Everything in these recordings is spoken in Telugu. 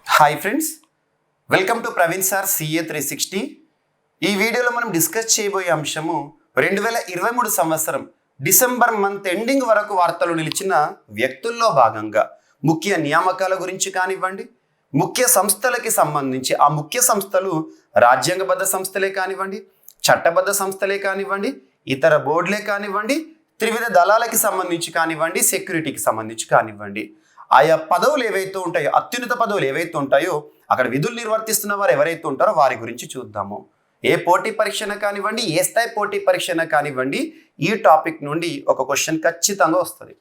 Hi friends, welcome to Praveen sir CA 360. ఈ వీడియోలో మనం డిస్కస్ చేయబోయే అంశము 2023 సంవత్సరం డిసెంబర్ మంత్ ఎండింగ్ వరకు వార్తలు నిలిచిన వ్యక్తుల్లో భాగంగా ముఖ్య నియామకాల గురించి కానివ్వండి, ముఖ్య సంస్థలకి సంబంధించి ఆ ముఖ్య సంస్థలు రాజ్యాంగబద్ధ సంస్థలే కానివ్వండి, చట్టబద్ధ సంస్థలే కానివ్వండి, ఇతర బోర్డులే కానివ్వండి, త్రివిధ దళాలకి సంబంధించి కానివ్వండి, సెక్యూరిటీకి సంబంధించి కానివ్వండి, ఆయా పదవులు ఏవైతే ఉంటాయో, అత్యున్నత పదవులు ఏవైతే ఉంటాయో అక్కడ విధులు నిర్వర్తిస్తున్న వారు ఎవరైతే ఉంటారో వారి గురించి చూద్దాము. ఏ పోటీ పరీక్షన కానివ్వండి, ఏ స్థాయి పోటీ పరీక్షన కానివ్వండి, ఈ టాపిక్ నుండి ఒక క్వశ్చన్ ఖచ్చితంగా వస్తుంది.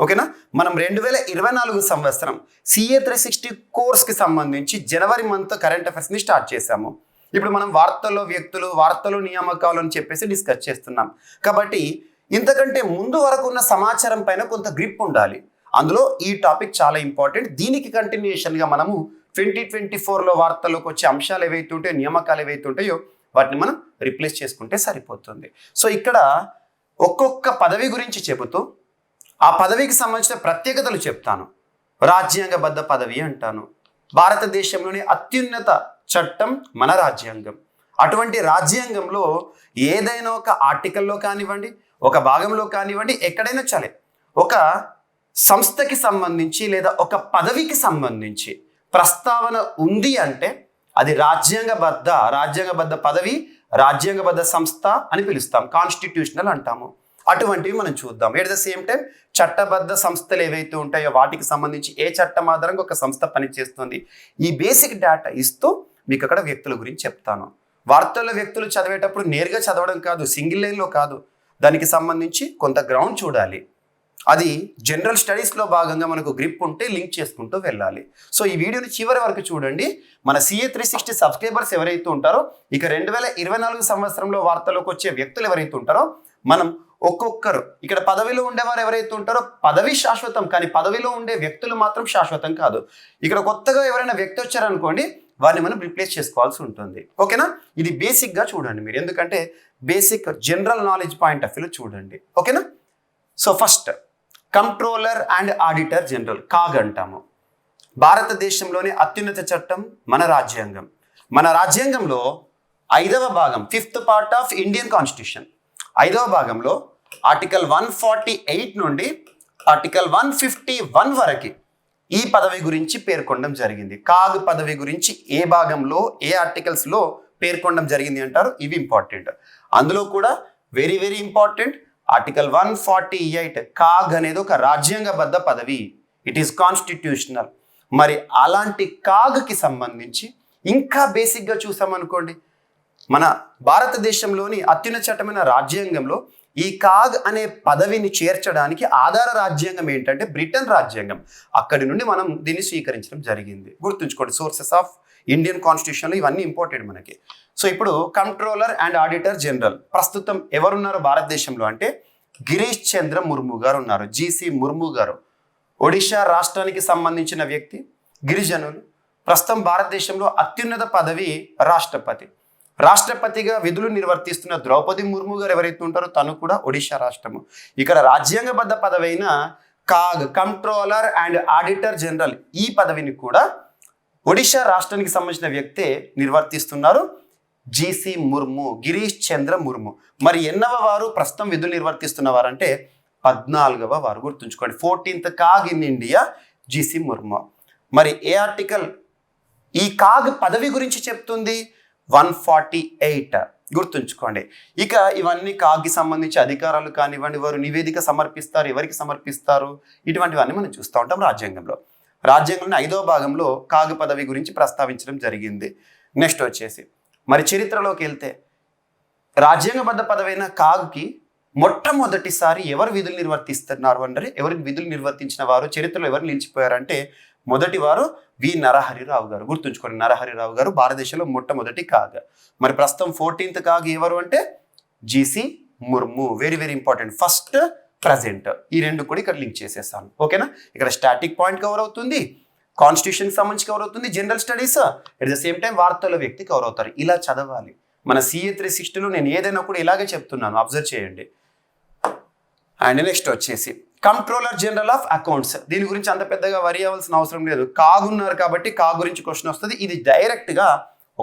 ఓకేనా? మనం 2024 సంవత్సరం సిఏ 360 కోర్స్కి సంబంధించి జనవరి మంత్ కరెంట్ అఫైర్స్ని స్టార్ట్ చేశాము. ఇప్పుడు మనం వార్తల్లో వ్యక్తులు, వార్తలు నియామకాలు అని చెప్పేసి డిస్కస్ చేస్తున్నాం. కాబట్టి ఇంతకంటే ముందు వరకు ఉన్న సమాచారం పైన కొంత గ్రిప్ ఉండాలి. అందులో ఈ టాపిక్ చాలా ఇంపార్టెంట్. దీనికి కంటిన్యూషన్గా మనము 2024లో వార్తల్లోకి వచ్చే అంశాలు ఏవైతే ఉంటాయో, నియామకాలు ఏవైతే ఉంటాయో వాటిని మనం రిప్లేస్ చేసుకుంటే సరిపోతుంది. సో ఇక్కడ ఒక్కొక్క పదవి గురించి చెబుతూ ఆ పదవికి సంబంధించిన ప్రత్యేకతలు చెప్తాను. రాజ్యాంగబద్ధ పదవి అంటాను. భారతదేశంలోని అత్యున్నత చట్టం మన రాజ్యాంగం. అటువంటి రాజ్యాంగంలో ఏదైనా ఒక ఆర్టికల్లో కానివ్వండి, ఒక భాగంలో కానివ్వండి, ఎక్కడైనా చలే ఒక సంస్థకి సంబంధించి లేదా ఒక పదవికి సంబంధించి ప్రస్తావన ఉంది అంటే అది రాజ్యాంగబద్ధ పదవి, రాజ్యాంగబద్ధ సంస్థ అని పిలుస్తాం. కాన్స్టిట్యూషనల్ అంటాము. అటువంటివి మనం చూద్దాం. ఎట్ ద సేమ్ టైం చట్టబద్ధ సంస్థలు ఏవైతే ఉంటాయో వాటికి సంబంధించి ఏ చట్టం ఆధారంగా ఒక సంస్థ పనిచేస్తుంది, ఈ బేసిక్ డేటా ఇస్తూ మీకు అక్కడ వ్యక్తుల గురించి చెప్తాను. వార్తల్లో వ్యక్తులు చదివేటప్పుడు నేరుగా చదవడం కాదు, సింగిల్ లైన్లో కాదు, దానికి సంబంధించి కొంత గ్రౌండ్ చూడాలి. అది జనరల్ స్టడీస్లో భాగంగా మనకు గ్రిప్ ఉంటే లింక్ చేసుకుంటూ వెళ్ళాలి. సో ఈ వీడియోని చివరి వరకు చూడండి. మన సిఏ 360 సబ్స్క్రైబర్స్ ఎవరైతే ఉంటారో, ఇక 2024 సంవత్సరంలో వార్తలోకి వచ్చే వ్యక్తులు ఎవరైతే ఉంటారో, మనం ఒక్కొక్కరు ఇక్కడ పదవిలో ఉండేవారు ఎవరైతే ఉంటారో పదవి శాశ్వతం, కానీ పదవిలో ఉండే వ్యక్తులు మాత్రం శాశ్వతం కాదు. ఇక్కడ కొత్తగా ఎవరైనా వ్యక్తి వచ్చారనుకోండి, వారిని మనం రిప్లేస్ చేసుకోవాల్సి ఉంటుంది. ఓకేనా? ఇది బేసిక్గా చూడండి మీరు, ఎందుకంటే basic general knowledge point of వ్యూలో చూడండి. ఓకేనా? So first controller and auditor general, CAG అంటాము. భారతదేశంలోని అత్యున్నత చట్టం మన రాజ్యాంగం. మన రాజ్యాంగంలో 5వ భాగం, 5th part of Indian constitution, 5వ భాగంలో ఆర్టికల్ 148 నుండి ఆర్టికల్ 151 వరకు ఈ పదవి గురించి పేర్కొనడం జరిగింది. కాగ్ పదవి గురించి ఏ భాగంలో, ఏ ఆర్టికల్స్లో పేర్కొనడం జరిగింది అంటారు. ఇవి ఇంపార్టెంట్. అందులో కూడా very very important article 148, CAG అనేది ఒక రాజ్యాంగబద్ధ పదవి, ఇట్ ఈస్ కాన్స్టిట్యూషనల్. మరి అలాంటి కాగ్కి సంబంధించి ఇంకా బేసిక్గా చూసామనుకోండి, మన భారతదేశంలోని అత్యున్నత చట్టమైన రాజ్యాంగంలో ఈ కాగ్ అనే పదవిని చేర్చడానికి ఆధార రాజ్యాంగం ఏంటంటే బ్రిటన్ రాజ్యాంగం. అక్కడి నుండి మనం దీన్ని స్వీకరించడం జరిగింది. గుర్తుంచుకోండి, సోర్సెస్ ఆఫ్ ఇండియన్ కాన్స్టిట్యూషన్లో ఇవన్నీ ఇంపార్టెంట్ మనకి. సో ఇప్పుడు కంట్రోలర్ అండ్ ఆడిటర్ జనరల్ ప్రస్తుతం ఎవరున్నారు భారతదేశంలో అంటే గిరీష్ చంద్ర ముర్ము గారు ఉన్నారు. జీసీ ముర్ము గారు ఒడిషా రాష్ట్రానికి సంబంధించిన వ్యక్తి. గిరిజనులు. ప్రస్తుతం భారతదేశంలో అత్యున్నత పదవి రాష్ట్రపతి. రాష్ట్రపతిగా విధులు నిర్వర్తిస్తున్న ద్రౌపది ముర్ము గారు ఎవరైతే ఉంటారో తను కూడా ఒడిషా రాష్ట్రము. ఇక్కడ రాజ్యాంగబద్ధ పదవి అయిన CAG, controller and auditor general, ఈ పదవిని కూడా ఒడిషా రాష్ట్రానికి సంబంధించిన వ్యక్తే నిర్వర్తిస్తున్నారు. జీసీ ముర్ము, గిరీష్ చంద్ర ముర్ము. మరి ఎన్నవ వారు ప్రస్తుతం విధులు నిర్వర్తిస్తున్న వారంటే 14వ వారు. గుర్తుంచుకోండి, 14th CAG in India GC Murmu. మరి ఏ ఆర్టికల్ ఈ కాగ్ పదవి గురించి చెప్తుంది? 148. గుర్తుంచుకోండి. ఇక ఇవన్నీ కాగ్కి సంబంధించి అధికారాలు కానివ్వండి, వారు నివేదిక సమర్పిస్తారు, ఎవరికి సమర్పిస్తారు, ఇటువంటివన్నీ మనం చూస్తూ ఉంటాం రాజ్యాంగంలో. రాజ్యాంగంలోని 5వ భాగంలో కాగ్ పదవి గురించి ప్రస్తావించడం జరిగింది. నెక్స్ట్ వచ్చేసి మరి చరిత్రలోకి వెళ్తే రాజ్యాంగబద్ధ పదవైన కాగ్కి మొట్టమొదటిసారి ఎవరు విధులు నిర్వర్తిస్తున్నారు అంటే, ఎవరికి విధులు నిర్వర్తించిన వారు చరిత్రలో ఎవరు నిలిచిపోయారంటే మొదటి వారు వి నరహరిరావు గారు. గుర్తుంచుకోండి, నరహరిరావు గారు భారతదేశంలో మొట్టమొదటి కాగ్. మరి ప్రస్తుతం 14th కాగ్ ఎవరు అంటే GC Murmu. Very very important. First, present, ఈ రెండు కూడా ఇక్కడ లింక్ చేసేసాను. ఓకేనా? ఇక్కడ స్టాటిక్ పాయింట్ కవర్ అవుతుంది, కాన్స్టిట్యూషన్కి సంబంధించి కవర్ అవుతుంది, general studies, at the same time వార్తల వ్యక్తి కవర్ అవుతారు. ఇలా చదవాలి. మన సిఏ 360లో నేను ఏదైనా కూడా ఇలాగే చెప్తున్నాను, అబ్జర్వ్ చేయండి. అండ్ నెక్స్ట్ వచ్చేసి కంట్రోలర్ జనరల్ ఆఫ్ అకౌంట్స్. దీని గురించి అంత పెద్దగా వరి అవ్వాల్సిన అవసరం లేదు. కాగున్నారు కాబట్టి గురించి క్వశ్చన్ వస్తుంది. ఇది డైరెక్ట్గా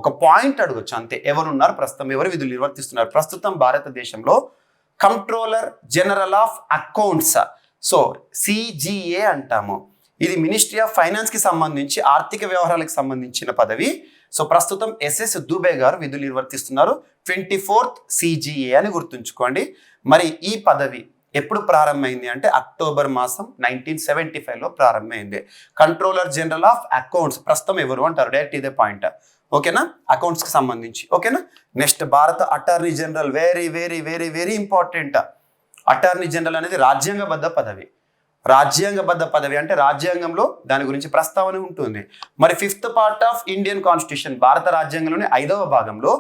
ఒక పాయింట్ అడగొచ్చు అంతే. ఎవరున్నారు ప్రస్తుతం, ఎవరు విధులు నిర్వర్తిస్తున్నారు ప్రస్తుతం భారతదేశంలో? Controller general of accounts, so CGA అంటాము. ఇది మినిస్ట్రీ ఆఫ్ ఫైనాన్స్కి సంబంధించి ఆర్థిక వ్యవహారాలకు సంబంధించిన పదవి. సో ప్రస్తుతం ఎస్ఎస్ దుబే గారు విధులు నిర్వర్తిస్తున్నారు. 24th సిజిఏ అని గుర్తుంచుకోండి. మరి ఈ పదవి ఎప్పుడు ప్రారంభమైంది అంటే అక్టోబర్ మాసం 1975లో ప్రారంభమైంది. కంట్రోలర్ జనరల్ ఆఫ్ అకౌంట్స్ ప్రస్తుతం ఎవరు అంటారు, డైరెక్ట్ ఇదే పాయింట్. ఓకేనా, అకౌంట్స్కి సంబంధించి. ఓకేనా, నెక్స్ట్ భారత attorney general. Very very very very important. Attorney general అనేది రాజ్యాంగబద్ధ పదవి. రాజ్యాంగబద్ధ పదవి అంటే రాజ్యాంగంలో దాని గురించి ప్రస్తావన ఉంటుంది. మరి 5th part of Indian constitution, భారత రాజ్యాంగంలోని 5వ భాగంలో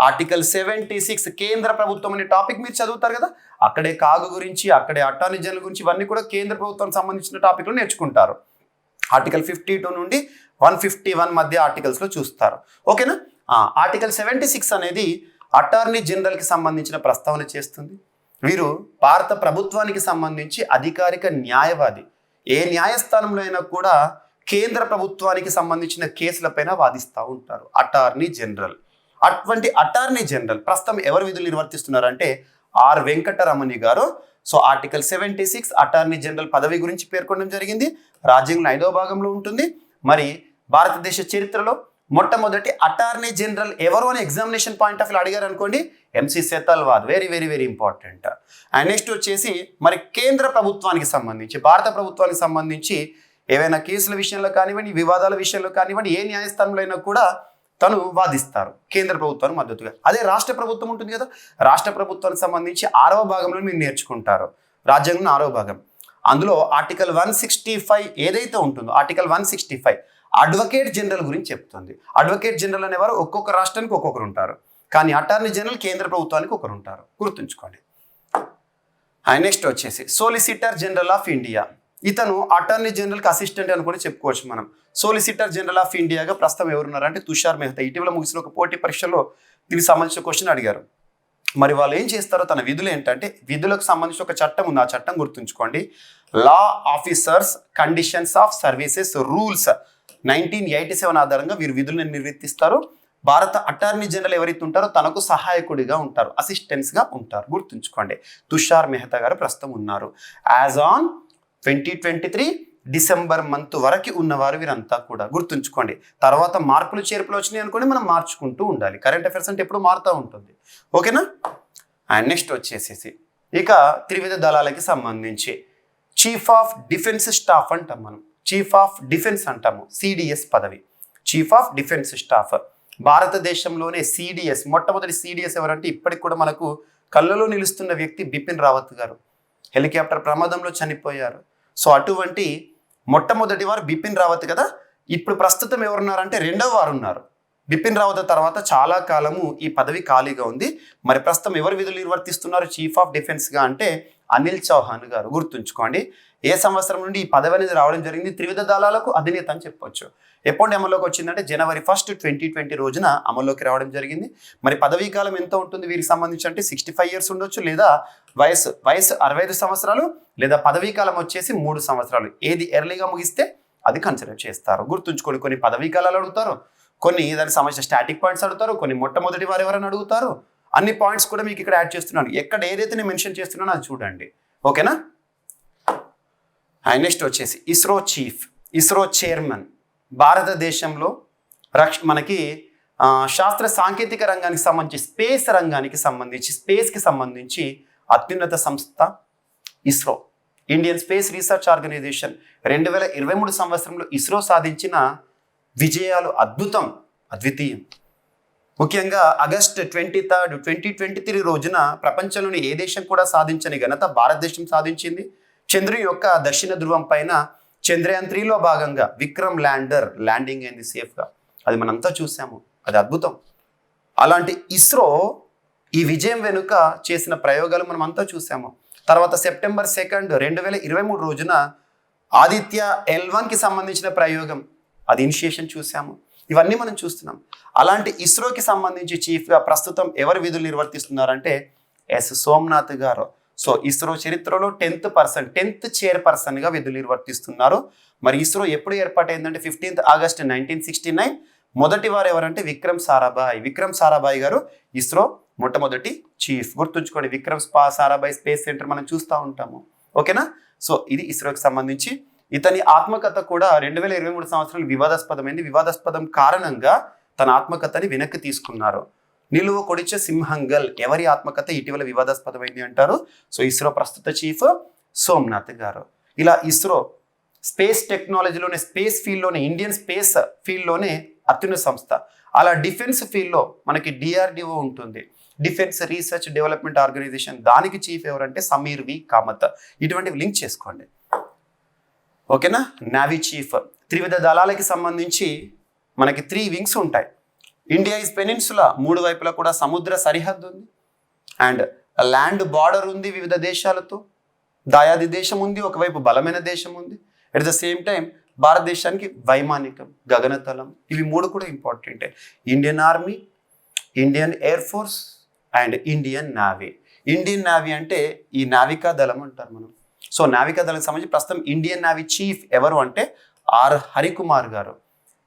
ఆర్టికల్ 76 కేంద్ర ప్రభుత్వం అనే టాపిక్ మీరు చదువుతారు కదా, అక్కడే కాగు గురించి, అక్కడే అటార్నీ జనరల్ గురించి, ఇవన్నీ కూడా కేంద్ర ప్రభుత్వానికి సంబంధించిన టాపిక్లు నేర్చుకుంటారు. ఆర్టికల్ 52 నుండి 151 మధ్య ఆర్టికల్స్లో చూస్తారు. ఓకేనా, ఆర్టికల్ 76 అనేది అటార్నీ జనరల్కి సంబంధించిన ప్రస్తావన చేస్తుంది. వీరు భారత ప్రభుత్వానికి సంబంధించి అధికారిక న్యాయవాది. ఏ న్యాయస్థానంలో అయినా కూడా కేంద్ర ప్రభుత్వానికి సంబంధించిన కేసులపైన వాదిస్తూ ఉంటారు అటార్నీ జనరల్. అటువంటి అటార్నీ జనరల్ ప్రస్తుతం ఎవరు విధులు నిర్వర్తిస్తున్నారంటే ఆర్ వెంకటరమణి గారు. సో ఆర్టికల్ 76 అటార్నీ జనరల్ పదవి గురించి పేర్కొనడం జరిగింది. రాజ్యాంగంలో 5వ భాగంలో ఉంటుంది. మరి భారతదేశ చరిత్రలో మొట్టమొదటి అటార్నీ జనరల్ ఎవరు అని ఎగ్జామినేషన్ పాయింట్ ఆఫ్ వ్యూ అడిగారు అనుకోండి, MC Setalvad. Very very very important. And next వచ్చేసి మరి కేంద్ర ప్రభుత్వానికి సంబంధించి, భారత ప్రభుత్వానికి సంబంధించి ఏవైనా కేసుల విషయంలో కానివ్వండి, వివాదాల విషయంలో కానివ్వండి, ఏ న్యాయస్థానంలో అయినా కూడా తను వాదిస్తారు కేంద్ర ప్రభుత్వానికి మద్దతుగా. అదే రాష్ట్ర ప్రభుత్వం ఉంటుంది కదా, రాష్ట్ర ప్రభుత్వానికి సంబంధించి 6వ భాగంలో మీరు నేర్చుకుంటారు. రాజ్యాంగం 6వ భాగం, అందులో ఆర్టికల్ 165 ఏదైతే ఉంటుందో, ఆర్టికల్ 165 అడ్వకేట్ జనరల్ గురించి చెప్తుంది. అడ్వకేట్ జనరల్ అనేవారు ఒక్కొక్క రాష్ట్రానికి ఒక్కొక్కరు ఉంటారు, కానీ అటార్నీ జనరల్ కేంద్ర ప్రభుత్వానికి ఒకరు ఉంటారు, గుర్తుంచుకోండి. నెక్స్ట్ వచ్చేసి సోలిసిటర్ జనరల్ ఆఫ్ ఇండియా. ఇతను అటార్నీ జనరల్కి అసిస్టెంట్ అని కూడా చెప్పుకోవచ్చు మనం. సోలిసిటర్ జనరల్ ఆఫ్ ఇండియాగా ప్రస్తుతం ఎవరున్నారంటే తుషార్ మెహతా. ఇటీవల ముగిసిన ఒక పోటీ పరీక్షలో దీనికి సంబంధించిన క్వశ్చన్ అడిగారు. మరి వాళ్ళు ఏం చేస్తారో, తన విధులు ఏంటంటే, విధులకు సంబంధించిన ఒక చట్టం ఉంది, ఆ చట్టం గుర్తుంచుకోండి. లా officers conditions of services rules 1987 ఆధారంగా వీరు విధులను నిర్వర్తిస్తారు. భారత అటార్నీ జనరల్ ఎవరైతే ఉంటారో తనకు సహాయకుడిగా ఉంటారు, అసిస్టెంట్స్గా ఉంటారు, గుర్తుంచుకోండి. తుషార్ మెహతా గారు ప్రస్తుతం ఉన్నారు. యాజ్ ఆన్ 2023 డిసెంబర్ మంత్ వరకు ఉన్నవారు వీరంతా కూడా, గుర్తుంచుకోండి. తర్వాత మార్పులు చేర్పులు వచ్చినాయి అనుకోండి, మనం మార్చుకుంటూ ఉండాలి. కరెంట్ అఫైర్స్ అంటే ఎప్పుడు మారుతూ ఉంటుంది. ఓకేనా, అండ్ నెక్స్ట్ వచ్చేసేసి ఇక త్రివిధ దళాలకి సంబంధించి చీఫ్ ఆఫ్ డిఫెన్స్ స్టాఫ్ అంటాం మనం, చీఫ్ ఆఫ్ డిఫెన్స్ అంటాము, సిడిఎస్ పదవి, చీఫ్ ఆఫ్ డిఫెన్స్ స్టాఫ్. భారతదేశంలోనే సిడిఎస్, మొట్టమొదటి సిడిఎస్ ఎవరంటే ఇప్పటికి కూడా మనకు కళ్ళలో నిలుస్తున్న వ్యక్తి బిపిన్ రావత్ గారు. హెలికాప్టర్ ప్రమాదంలో చనిపోయారు. సో అటువంటి మొట్టమొదటి వారు బిపిన్ రావత్ కదా. ఇప్పుడు ప్రస్తుతం ఎవరున్నారంటే 2వ వారు ఉన్నారు. బిపిన్ రావత్ తర్వాత చాలా కాలము ఈ పదవి ఖాళీగా ఉంది. మరి ప్రస్తుతం ఎవరు విధులు నిర్వర్తిస్తున్నారు చీఫ్ ఆఫ్ డిఫెన్స్గా అంటే అనిల్ చౌహాన్ గారు, గుర్తుంచుకోండి. ఏ సంవత్సరం నుండి ఈ పదవి అనేది రావడం జరిగింది? త్రివిధ దళాలకు అధినేత అని చెప్పొచ్చు. ఎప్పుడు అమల్లోకి వచ్చిందంటే January 1, 2020 రోజున అమల్లోకి రావడం జరిగింది. మరి పదవీ కాలం ఎంత ఉంటుంది వీరికి సంబంధించి అంటే 65 years ఉండొచ్చు, లేదా వయసు 65 సంవత్సరాలు, లేదా పదవీ కాలం వచ్చేసి 3 సంవత్సరాలు. ఏది ఎర్లీగా ముగిస్తే అది కన్సిడర్ చేస్తారు. గుర్తుంచుకోండి, కొన్ని పదవీ కాలాలు అడుగుతారు, కొన్ని దానికి సంబంధించిన స్టాటిక్ పాయింట్స్ అడుగుతారు, కొన్ని మొట్టమొదటి వారు ఎవరైనా అడుగుతారు. అన్ని పాయింట్స్ కూడా మీకు ఇక్కడ యాడ్ చేస్తున్నాను. ఎక్కడ ఏదైతే నేను మెన్షన్ చేస్తున్నానో అది చూడండి. ఓకేనా, నెక్స్ట్ వచ్చేసి ఇస్రో చీఫ్, ఇస్రో చైర్మన్. భారతదేశంలో మనకి శాస్త్ర సాంకేతిక రంగానికి సంబంధించి, స్పేస్ రంగానికి సంబంధించి, స్పేస్కి సంబంధించి అత్యున్నత సంస్థ ISRO, Indian space research organisation. 2023 సంవత్సరంలో ఇస్రో సాధించిన విజయాలు అద్భుతం, అద్వితీయం. ముఖ్యంగా ఆగస్ట్ 23, 2023 రోజున ప్రపంచంలోని ఏ దేశం కూడా సాధించని ఘనత భారతదేశం సాధించింది. చంద్రుని యొక్క దక్షిణ ధ్రువం పైన చంద్రయాన్ 3లో భాగంగా విక్రమ్ ల్యాండర్ ల్యాండింగ్ అయింది సేఫ్గా. అది మనంతా చూసాము, అది అద్భుతం. అలాంటి ఇస్రో ఈ విజయం వెనుక చేసిన ప్రయోగాలు మనం అంతా చూసాము. తర్వాత September 2, 2023 రోజున ఆదిత్య L1కి సంబంధించిన ప్రయోగం, అది ఇనిషియేషన్ చూసాము. ఇవన్నీ మనం చూస్తున్నాం. అలాంటి ఇస్రోకి సంబంధించి చీఫ్గా ప్రస్తుతం ఎవరు విధులు నిర్వర్తిస్తున్నారంటే ఎస్ సోమనాథ్ గారు. సో ఇస్రో చరిత్రలో 10th చైర్పర్సన్గా విధులు నిర్వర్తిస్తున్నారు. మరి ఇస్రో ఎప్పుడు ఏర్పాటైందంటే 15th ఆగస్ట్ 1969. మొదటి వారు ఎవరంటే విక్రమ్ సారాభాయ్ గారు ఇస్రో మొట్టమొదటి చీఫ్. గుర్తుంచుకోండి, సారాభాయ్ స్పేస్ సెంటర్ మనం చూస్తూ ఉంటాము. ఓకేనా? సో ఇది ఇస్రోకి సంబంధించి. ఇతని ఆత్మకథ కూడా 2023 సంవత్సరాలు వివాదాస్పదమైంది. వివాదాస్పదం కారణంగా తన ఆత్మకథని వెనక్కి తీసుకున్నారు. నిలువ కొడిచే సింహంగల్ ఎవరి ఆత్మకథ ఇటీవల వివాదాస్పదమైంది అంటారు. సో ఇస్రో ప్రస్తుత చీఫ్ సోమనాథ్ గారు. ఇలా ఇస్రో స్పేస్ టెక్నాలజీలోనే, స్పేస్ ఫీల్డ్లోనే, ఇండియన్ స్పేస్ ఫీల్డ్లోనే అత్యున్నత సంస్థ. అలా డిఫెన్స్ ఫీల్డ్లో మనకి DRDO ఉంటుంది, డిఫెన్స్ రీసెర్చ్ డెవలప్మెంట్ ఆర్గనైజేషన్. దానికి చీఫ్ ఎవరంటే సమీర్ వి కామత్. ఇటువంటివి లింక్ చేసుకోండి. ఓకేనా? Navy chief. త్రివిధ దళాలకి సంబంధించి మనకి 3 వింగ్స్ ఉంటాయి. ఇండియా ఇస్ పెనిన్సులా, 3 వైపులా కూడా సముద్ర సరిహద్దు ఉంది అండ్ ల్యాండ్ బార్డర్ ఉంది వివిధ దేశాలతో. దాయాది దేశం ఉంది, ఒకవైపు బలమైన దేశం ఉంది. అట్ ద సేమ్ టైం భారతదేశానికి వైమానికం, గగనతలం, ఇవి 3 కూడా ఇంపార్టెంటే. Indian army, Indian air force and Indian navy. Indian navy అంటే ఈ నావికా దళం అంటారు మనం. సో నావికా దళానికి సంబంధించి ప్రస్తుతం ఇండియన్ నావీ చీఫ్ ఎవరు అంటే ఆర్ హరికుమార్ గారు.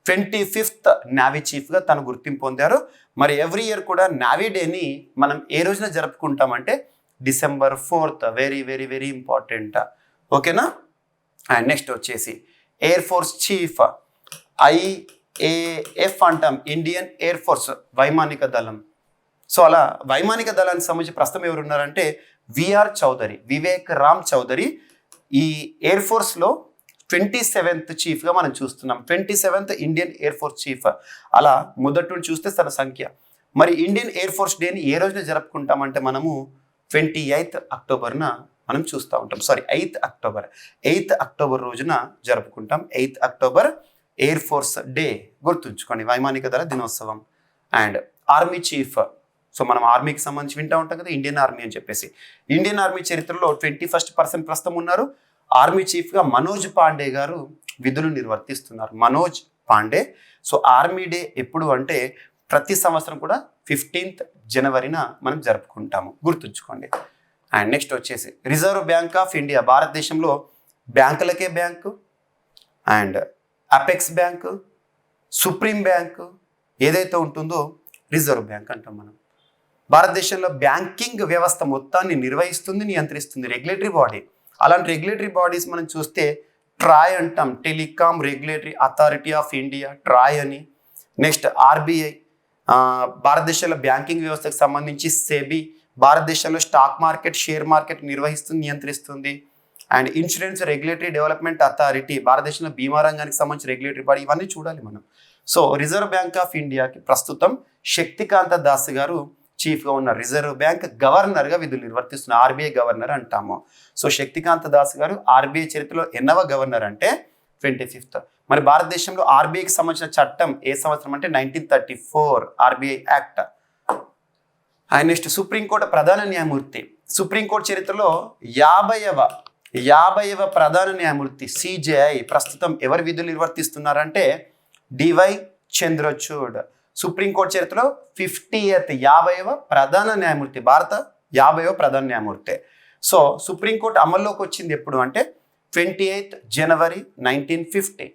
25th నావీ చీఫ్గా తను గుర్తింపు పొందారు. మరి ఎవ్రీ ఇయర్ కూడా నావీ డేని మనం ఏ రోజున జరుపుకుంటామంటే December 4th. Very very very important. ఓకేనా? అండ్ నెక్స్ట్ వచ్చేసి ఎయిర్ ఫోర్స్ చీఫ్, IAF అంటాం, ఇండియన్ ఎయిర్ ఫోర్స్ వైమానిక దళం. సో అలా వైమానిక దళానికి సంబంధించి ప్రస్తుతం ఎవరు ఉన్నారంటే వివేక్ రామ్ చౌదరి. ఈ ఎయిర్ ఫోర్స్లో 27th చీఫ్గా మనం చూస్తున్నాం. 27th Indian air force chief. అలా మొదటి నుండి చూస్తే తన సంఖ్య. మరి ఇండియన్ ఎయిర్ ఫోర్స్ డేని ఏ రోజున జరుపుకుంటామంటే మనము 28th అక్టోబర్న మనం చూస్తూ ఉంటాం. 8th అక్టోబర్ రోజున జరుపుకుంటాం. 8th October air force day. గుర్తుంచుకోండి, వైమానిక దళ దినోత్సవం. And army chief. సో మనం ఆర్మీకి సంబంధించి వింటూ ఉంటాం కదా, ఇండియన్ ఆర్మీ అని చెప్పేసి. ఇండియన్ ఆర్మీ చరిత్రలో 21st పర్సన్ ప్రస్తుతం ఉన్నారు. ఆర్మీ చీఫ్గా మనోజ్ పాండే గారు విధులు నిర్వర్తిస్తున్నారు. Manoj Pandey. So army day ఎప్పుడు అంటే ప్రతి సంవత్సరం కూడా 15th జనవరిన మనం జరుపుకుంటాము. గుర్తుంచుకోండి. అండ్ నెక్స్ట్ వచ్చేసి రిజర్వ్ బ్యాంక్ ఆఫ్ ఇండియా. భారతదేశంలో బ్యాంకులకే bank and apex bank, supreme bank ఏదైతే ఉంటుందో రిజర్వ్ బ్యాంక్ అంటాం మనం. భారతదేశంలో బ్యాంకింగ్ వ్యవస్థ మొత్తాన్ని నిర్వహిస్తుంది, నియంత్రిస్తుంది రెగ్యులేటరీ బాడీ. అలాంటి రెగ్యులేటరీ బాడీస్ మనం చూస్తే ట్రాయ్ అంటాం, telecom regulatory authority of India, TRAI అని. నెక్స్ట్ RBI, భారతదేశంలో బ్యాంకింగ్ వ్యవస్థకు సంబంధించి సెబీ, భారతదేశంలో స్టాక్ మార్కెట్, షేర్ మార్కెట్ నిర్వహిస్తుంది, నియంత్రిస్తుంది. And insurance regulatory development authority, భారతదేశంలో బీమా రంగానికి సంబంధించి రెగ్యులేటరీ బాడీ. ఇవన్నీ చూడాలి మనం. సో రిజర్వ్ బ్యాంక్ ఆఫ్ ఇండియాకి ప్రస్తుతం శక్తికాంత దాస్ గారు చీఫ్గా ఉన్న. రిజర్వ్ బ్యాంక్ గవర్నర్గా విధులు నిర్వర్తిస్తున్న, RBI గవర్నర్ అంటాము. సో శక్తికాంత దాస్ గారు RBI చరిత్రలో ఎన్నవ గవర్నర్ అంటే 25th. మరి భారతదేశంలో RBIకి సంబంధించిన చట్టం ఏ సంవత్సరం అంటే 1934 RBI act. And next supreme court ప్రధాన న్యాయమూర్తి. సుప్రీంకోర్టు చరిత్రలో 50వ ప్రధాన న్యాయమూర్తి CJI ప్రస్తుతం ఎవరు విధులు నిర్వర్తిస్తున్నారంటే DY చంద్రచూడ్. సుప్రీంకోర్టు చరిత్రలో 50వ ప్రధాన న్యాయమూర్తి, భారత 50వ ప్రధాన న్యాయమూర్తి. సో సుప్రీంకోర్టు అమల్లోకి వచ్చింది ఎప్పుడు అంటే 28th జనవరి 1950.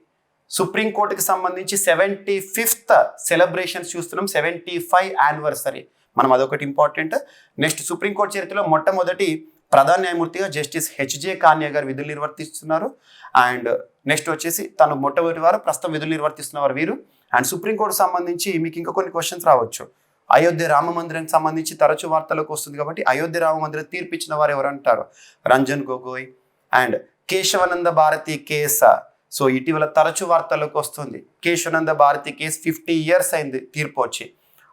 సుప్రీంకోర్టుకి సంబంధించి 75th సెలబ్రేషన్స్ చూస్తున్నాం, 75 యానివర్సరీ. మనం అదొకటి ఇంపార్టెంట్. నెక్స్ట్ సుప్రీంకోర్టు చరిత్రలో మొట్టమొదటి ప్రధాన న్యాయమూర్తిగా జస్టిస్ HJ కాన్యా గారు విధులు నిర్వర్తిస్తున్నారు. అండ్ నెక్స్ట్ వచ్చేసి తను మొట్టమొదటి వారు, ప్రస్తుతం విధులు నిర్వర్తిస్తున్నవారు వీరు. అండ్ సుప్రీంకోర్టు సంబంధించి మీకు ఇంకా కొన్ని క్వశ్చన్స్ రావచ్చు. అయోధ్య రామ మందిరానికి సంబంధించి తరచూ వార్తలకు వస్తుంది కాబట్టి అయోధ్య రామ మందిరం తీర్పు ఇచ్చిన వారు ఎవరు అంటారు? Ranjan Gogoi. And Kesavananda Bharati case. So ఇటీవల తరచూ వార్తలకు వస్తుంది. కేశవానంద భారతి కేసు 50 years అయింది తీర్పు వచ్చి.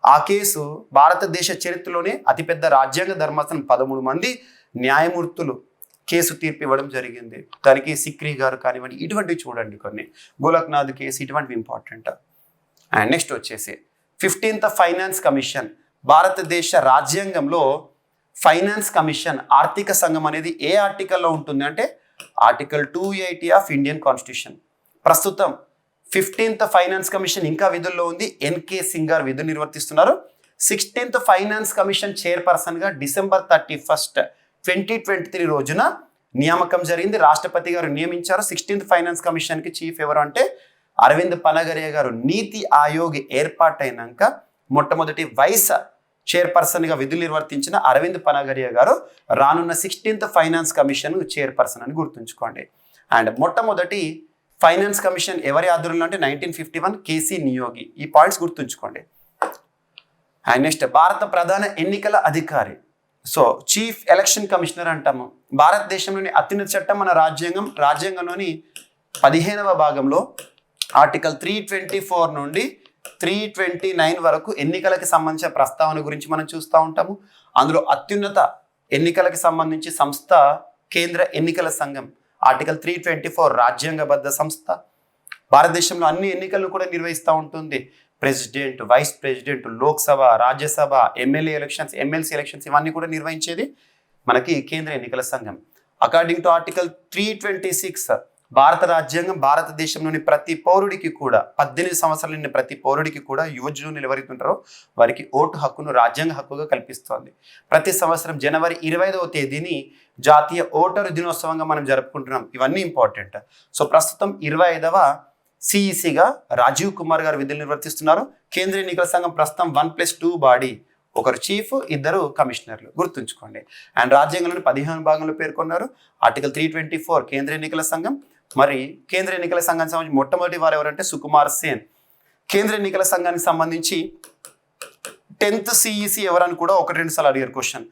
ఆ కేసు భారతదేశ చరిత్రలోనే అతిపెద్ద రాజ్యాంగ ధర్మాసనం 13 మంది న్యాయమూర్తులు కేసు తీర్పు ఇవ్వడం జరిగింది. దానికి సిక్రీ గారు కానివ్వండి, ఇటువంటివి చూడండి కొన్ని. గోలక్నాథ్ కేసు, ఇటువంటివి ఇంపార్టెంట్. అండ్ నెక్స్ట్ వచ్చేసి 15th ఫైనాన్స్ కమిషన్. భారతదేశ రాజ్యాంగంలో ఫైనాన్స్ కమిషన్, ఆర్థిక సంఘం అనేది ఏ ఆర్టికల్లో ఉంటుంది అంటే ఆర్టికల్ 280 ఆఫ్ ఇండియన్ కాన్స్టిట్యూషన్. ప్రస్తుతం 15th ఫైనాన్స్ కమిషన్ ఇంకా విధుల్లో ఉంది. NK సింగ్ గారు విధులు నిర్వర్తిస్తున్నారు. 16th ఫైనాన్స్ కమిషన్ చైర్పర్సన్గా December 31st 2023 రోజున నియామకం జరిగింది. రాష్ట్రపతి గారు నియమించారు. 16th ఫైనాన్స్ కమిషన్కి చీఫ్ ఎవరు అంటే అరవింద్ పనగరియా గారు. నీతి ఆయోగ్ ఏర్పాటైనాక మొట్టమొదటి వైస్ చైర్పర్సన్గా విధులు నిర్వర్తించిన అరవింద్ పనగరియా గారు రానున్న 16th ఫైనాన్స్ కమిషన్ చైర్పర్సన్ అని గుర్తుంచుకోండి. అండ్ మొట్టమొదటి ఫైనాన్స్ కమిషన్ ఎవరి ఆధ్వర్యంలో అంటే 1951 కేసీ నియోగి. ఈ పాయింట్స్ గుర్తుంచుకోండి. అండ్ నెక్స్ట్ భారత ప్రధాన ఎన్నికల అధికారి. సో చీఫ్ ఎలక్షన్ కమిషనర్ అంటాము. భారతదేశంలోని అత్యున్నత చట్టం మన రాజ్యాంగంలోని 15వ భాగంలో ఆర్టికల్ 324 నుండి 329 వరకు ఎన్నికలకి సంబంధించిన ప్రస్తావన గురించి మనం చూస్తూ ఉంటాము. అందులో అత్యున్నత ఎన్నికలకు సంబంధించి సంస్థ కేంద్ర ఎన్నికల సంఘం. ఆర్టికల్ 324 రాజ్యాంగబద్ధ సంస్థ. భారతదేశంలో అన్ని ఎన్నికలను కూడా నిర్వహిస్తూ ఉంటుంది. President, vice president, Lok Sabha, Rajya Sabha, MLA elections, MLC elections ఇవన్నీ కూడా నిర్వహించేది మనకి కేంద్ర ఎన్నికల సంఘం. అకార్డింగ్ టు ఆర్టికల్ 326 భారత రాజ్యాంగం భారతదేశంలోని ప్రతి పౌరుడికి కూడా 18 సంవత్సరాలు నిండిన ప్రతి పౌరుడికి కూడా యువజనులు ఎవరైతే ఉంటారో వారికి ఓటు హక్కును రాజ్యాంగ హక్కుగా కల్పిస్తోంది. ప్రతి సంవత్సరం జనవరి 25వ తేదీని జాతీయ ఓటరు దినోత్సవంగా మనం జరుపుకుంటున్నాం. ఇవన్నీ ఇంపార్టెంట్. సో ప్రస్తుతం 25వ సిఈసిగా రాజీవ్ కుమార్ గారు విధులు నిర్వర్తిస్తున్నారు. కేంద్ర ఎన్నికల సంఘం ప్రస్తుతం 1+2 బాడీ, ఒకరు చీఫ్, ఇద్దరు కమిషనర్లు గుర్తుంచుకోండి. అండ్ రాజ్యాంగంలోని 15వ భాగంలో పేర్కొన్నారు. ఆర్టికల్ 324 కేంద్ర ఎన్నికల సంఘం. మరి కేంద్ర ఎన్నికల సంఘానికి సంబంధించి మొట్టమొదటి వారు ఎవరంటే సుకుమార్ సేన్. కేంద్ర ఎన్నికల సంఘానికి సంబంధించి 10th సిఈసి ఎవరని కూడా 1-2 సార్లు అడిగారు question.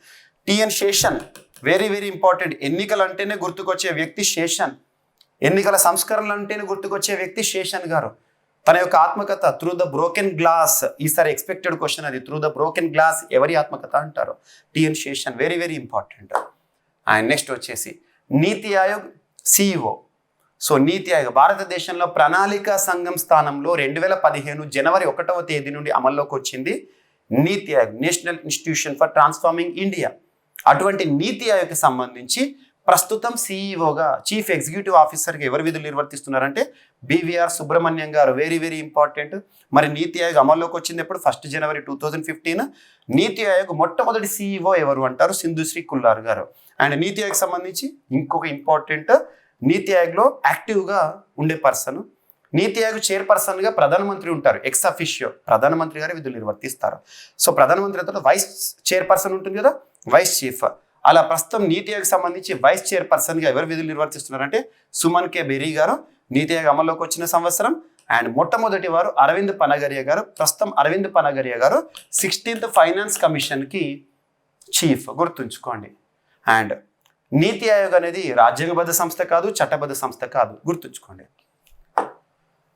T N Seshan, very very important. ఎన్నికలు అంటేనే గుర్తుకొచ్చే వ్యక్తి శేషన్. ఎన్నికల సంస్కరణలు అంటేనే గుర్తుకొచ్చే వ్యక్తి శేషన్ గారు. తన యొక్క ఆత్మకథ త్రూ ద బ్రోకెన్ గ్లాస్, ఈసారి ఎక్స్పెక్టెడ్ క్వశ్చన్ అది. త్రూ ద బ్రోకెన్ గ్లాస్ ఎవరి ఆత్మకథ అంటారు? T N Seshan. Very very important. And next వచ్చేసి నీతి ఆయోగ్ సిఇఓ. సో నీతి ఆయోగ్ భారతదేశంలో ప్రణాళిక సంఘం స్థానంలో 2015 జనవరి 1వ తేదీ నుండి అమల్లోకి వచ్చింది నీతి Aayog, national institution for transforming India. అటువంటి నీతి ఆయోగ్కి సంబంధించి ప్రస్తుతం సిఇఓగా చీఫ్ ఎగ్జిక్యూటివ్ ఆఫీసర్గా ఎవరు విధులు నిర్వర్తిస్తున్నారంటే బివిఆర్ సుబ్రహ్మణ్యం గారు. Very very important. మరి నీతి ఆయోగ్ అమల్లోకి వచ్చింది ఎప్పుడు? 1 జనవరి 2015. నీతి ఆయోగ్ మొట్టమొదటి సిఇఓ ఎవరు అంటారు? సింధుశ్రీ కుల్లార్ గారు. అండ్ నీతి ఆయోగ్ సంబంధించి ఇంకొక ఇంపార్టెంట్, నీతి ఆయోగ్లో యాక్టివ్గా ఉండే పర్సన్, నీతి ఆయోగ్ చైర్పర్సన్గా ప్రధానమంత్రి ఉంటారు. ఎక్స్ అఫిషియో ప్రధానమంత్రి గారు విధులు నిర్వర్తిస్తారు. సో ప్రధానమంత్రితో వైస్ చైర్పర్సన్ ఉంటుంది కదా, వైస్ చీఫ్. అలా ప్రస్తుతం నీతి ఆయోగ్ సంబంధించి వైస్ చైర్పర్సన్గా ఎవరు విధులు నిర్వర్తిస్తున్నారంటే సుమన్ కే బెరీ గారు. నీతి ఆయోగ్ అమల్లోకి వచ్చిన సంవత్సరం. అండ్ మొట్టమొదటి వారు అరవింద్ పనగరియా గారు. ప్రస్తుతం అరవింద్ పనగరియా గారు 16th ఫైనాన్స్ కమిషన్కి చీఫ్, గుర్తుంచుకోండి. అండ్ నీతి ఆయోగ్ అనేది రాజ్యాంగబద్ధ సంస్థ కాదు, చట్టబద్ధ సంస్థ కాదు, గుర్తుంచుకోండి.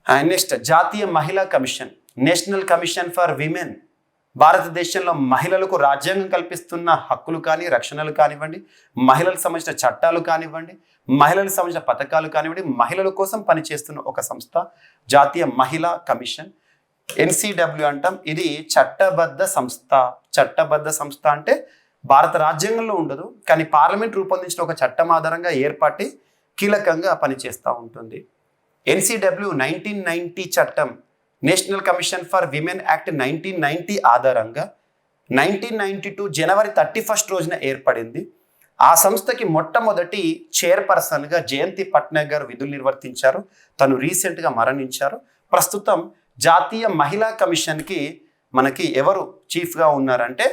అండ్ నెక్స్ట్ జాతీయ మహిళా commission, national commission for women. భారతదేశంలో మహిళలకు రాజ్యాంగం కల్పిస్తున్న హక్కులు కానీ, రక్షణలు కానివ్వండి, మహిళలకు సంబంధించిన చట్టాలు కానివ్వండి, మహిళలకు సంబంధించిన పథకాలు కానివ్వండి, మహిళల కోసం పనిచేస్తున్న ఒక సంస్థ జాతీయ మహిళా కమిషన్. ఎన్సిడబ్ల్యూ అంటాం. ఇది చట్టబద్ధ సంస్థ. చట్టబద్ధ సంస్థ అంటే భారత రాజ్యాంగంలో ఉండదు, కానీ పార్లమెంట్ రూపొందించిన ఒక చట్టం ఆధారంగా ఏర్పాటి కీలకంగా పనిచేస్తూ ఉంటుంది. ఎన్సిడబ్ల్యూ 1990 చట్టం, national commission for women act 1990 ఆధారంగా 1992 జనవరి 31 రోజున ఏర్పడింది. ఆ సంస్థకి మొట్టమొదటి చైర్పర్సన్గా జయంతి పట్నాయక్ గారు విధులు నిర్వర్తించారు. తను రీసెంట్గా మరణించారు. ప్రస్తుతం జాతీయ మహిళా కమిషన్కి మనకి ఎవరు చీఫ్గా ఉన్నారంటే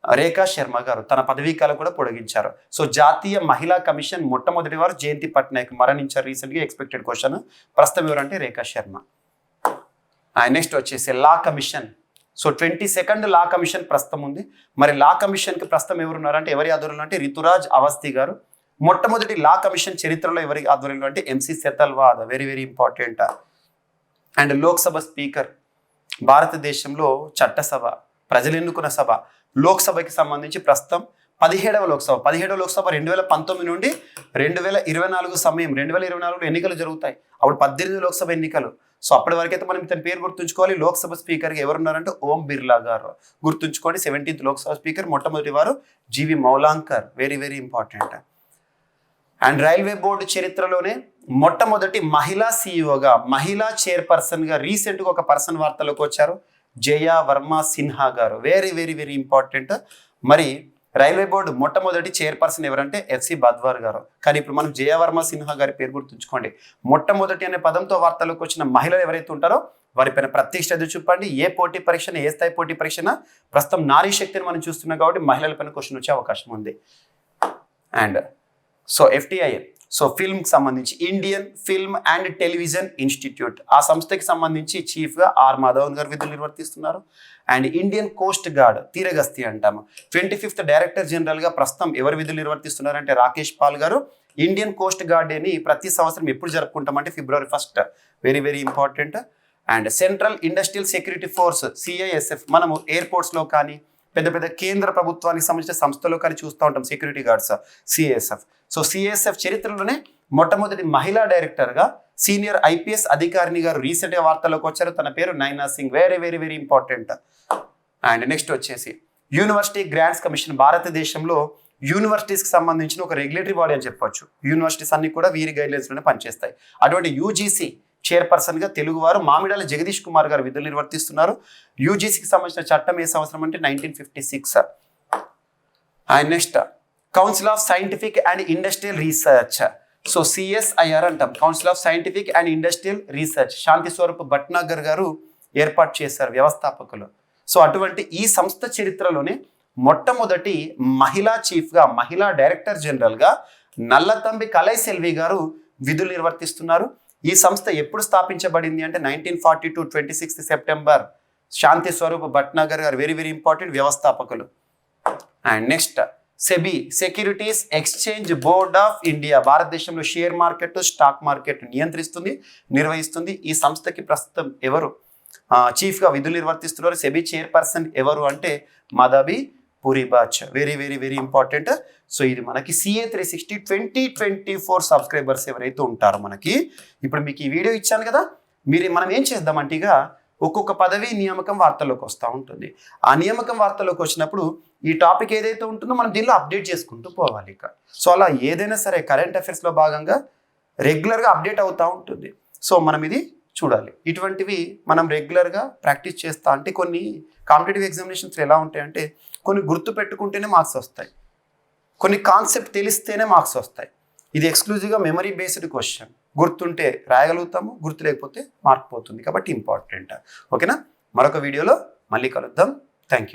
రేఖా శర్మ గారు. తన పదవీకాలం కూడా పొడిగించారు. సో జాతీయ మహిళా కమిషన్ మొట్టమొదటి వారు జయంతి పట్నాయక్, మరణించారు రీసెంట్గా. Expected question. ప్రస్తుతం ఎవరంటే రేఖా శర్మ. నెక్స్ట్ వచ్చేసి law commission. So 22nd law commission ప్రస్తుతం ఉంది. మరి లా కమిషన్కి ప్రస్తుతం ఎవరున్నారంటే ఎవరి ఆధ్వర్యంలో అంటే రితురాజ్ అవస్థి గారు. మొట్టమొదటి లా కమిషన్ చరిత్రలో ఎవరి ఆధ్వర్యంలో అంటే MC Setalvad. Very very important. And Lok Sabha speaker, భారతదేశంలో చట్టసభ, ప్రజలు ఎన్నుకున్న సభ. లోక్సభకి సంబంధించి ప్రస్తుతం 17వ లోక్సభ. 17వ లోక్సభ 2019 నుండి 2024 సమయం. 2024లో ఎన్నికలు జరుగుతాయి. అప్పుడు 18 లోక్సభ ఎన్నికలు. సో అప్పటి వరకైతే మనం ఇతని పేరు గుర్తుంచుకోవాలి. లోక్సభ స్పీకర్గా ఎవరున్నారంటే ఓం బిర్లా గారు. గుర్తుంచుకోండి. 17th లోక్సభ స్పీకర్ మొట్టమొదటి వారు G V Mavalankar. Very very important. And railway board చరిత్రలోనే మొట్టమొదటి మహిళా సిఇఓగా, మహిళా చైర్పర్సన్గా రీసెంట్గా ఒక పర్సన్ వార్తలోకి వచ్చారు, జయ వర్మ సిన్హా గారు. Very very very important. మరి రైల్వే బోర్డు మొట్టమొదటి చైర్పర్సన్ ఎవరంటే ఎఫ్సి బద్వార్ గారు. కానీ ఇప్పుడు మనం జయవర్మ సిన్హా గారి పేరు గుర్తుంచుకోండి. మొట్టమొదటి అనే పదంతో వార్తల్లోకి వచ్చిన మహిళలు ఎవరైతే ఉంటారో వారిపైన ప్రత్యేక శ్రద్ధ చూపండి. ఏ పోటీ పరీక్ష, ఏ స్థాయి పోటీ పరీక్ష ప్రస్తుతం నారీ శక్తిని మనం చూస్తున్నాం కాబట్టి మహిళలపైన క్వశ్చన్ వచ్చే అవకాశం ఉంది. అండ్ సో FTII, సో ఫిల్మ్కి సంబంధించి Indian film and television institute, ఆ సంస్థకి సంబంధించి చీఫ్గా ఆర్ మాధవన్ గారు విధులు నిర్వర్తిస్తున్నారు. అండ్ ఇండియన్ కోస్ట్ గార్డ్, తీరగస్తీ అంటాము, 25th డైరెక్టర్ జనరల్గా ప్రస్తుతం ఎవరు విధులు నిర్వర్తిస్తున్నారంటే రాకేష్ పాల్ గారు. ఇండియన్ కోస్ట్ గార్డ్ అని ప్రతి సంవత్సరం ఎప్పుడు జరుపుకుంటామంటే February 1st, very very important. And central industrial security force CISF, మనము ఎయిర్పోర్ట్స్లో కానీ పెద్ద పెద్ద కేంద్ర ప్రభుత్వానికి సంబంధించిన సంస్థలో కానీ చూస్తూ ఉంటాం security guards CISF. So CISF చరిత్రలోనే మొట్టమొదటి మహిళా డైరెక్టర్గా సీనియర్ IPS అధికారిని గారు రీసెంట్గా వార్తల్లోకి వచ్చారు. తన పేరు నైనా Singh, very very very important. And next వచ్చేసి యూనివర్సిటీ గ్రాంట్స్ కమిషన్, భారతదేశంలో యూనివర్సిటీస్కి సంబంధించిన ఒక రెగ్యులేటరీ బాడీ అని చెప్పొచ్చు. యూనివర్సిటీస్ అన్ని కూడా వీరి గైడ్లైన్స్లోనే పనిచేస్తాయి. అటువంటి UGC చైర్పర్సన్గా తెలుగువారు మామిడాల జగదీష్ కుమార్ గారు విధులు నిర్వర్తిస్తున్నారు. UGCకి సంబంధించిన చట్టం ఏ సంవత్సరం అంటే 1956. And next council of scientific and industrial research, so CSIR అంటాం, council of scientific and industrial research, Shanti Swarup Bhatnagar గారు ఏర్పాటు చేశారు వ్యవస్థాపకులు. సో అటువంటి ఈ సంస్థ చరిత్రలోనే మొట్టమొదటి మహిళా చీఫ్గా, మహిళా డైరెక్టర్ జనరల్గా నల్లతంబి కలైసెల్వి గారు విధులు నిర్వర్తిస్తున్నారు. ఈ సంస్థ ఎప్పుడు స్థాపించబడింది అంటే 1942, 26th సెప్టెంబర్. శాంతి స్వరూప్ భట్నాగర్ గారు వెరీ వెరీ ఇంపార్టెంట్ వ్యవస్థాపకులు. And next SEBI, securities exchange board of India, భారతదేశంలో షేర్ మార్కెట్, స్టాక్ మార్కెట్ నియంత్రిస్తుంది, నిర్వహిస్తుంది. ఈ సంస్థకి ప్రస్తుతం ఎవరు చీఫ్గా విధులు నిర్వర్తిస్తున్నారు? సెబీ చైర్పర్సన్ ఎవరు అంటే Madhabi Puri Buch, very very very important. So ఇది మనకి CA 360 2024 సబ్స్క్రైబర్స్ ఎవరైతే ఉంటారో మనకి, ఇప్పుడు మీకు ఈ వీడియో ఇచ్చాను కదా, మనం ఏం చేద్దామంటే ఇక ఒక్కొక్క పదవి నియామకం వార్తల్లోకి వస్తూ ఉంటుంది. ఆ నియామకం వార్తల్లోకి వచ్చినప్పుడు ఈ టాపిక్ ఏదైతే ఉంటుందో మనం దీనిలో అప్డేట్ చేసుకుంటూ పోవాలి ఇక. సో అలా ఏదైనా సరే కరెంట్ అఫైర్స్లో భాగంగా రెగ్యులర్గా అప్డేట్ అవుతూ ఉంటుంది. సో మనం ఇది చూడాలి. ఇటువంటివి మనం రెగ్యులర్గా ప్రాక్టీస్ చేస్తా అంటే కొన్ని కాంపిటేటివ్ ఎగ్జామినేషన్స్ ఎలా ఉంటాయంటే కొన్ని గుర్తు పెట్టుకుంటేనే మార్క్స్ వస్తాయి, కొన్ని కాన్సెప్ట్ తెలిస్తేనే మార్క్స్ వస్తాయి. ఇది ఎక్స్క్లూజివ్గా మెమరీ బేస్డ్ క్వశ్చన్. గుర్తుంటే రాయగలుగుతాము, గుర్తు లేకపోతే మార్క్ పోతుంది. కాబట్టి ఇంపార్టెంట్. ఓకేనా? మరొక వీడియోలో మళ్ళీ కలుద్దాం. Thank you.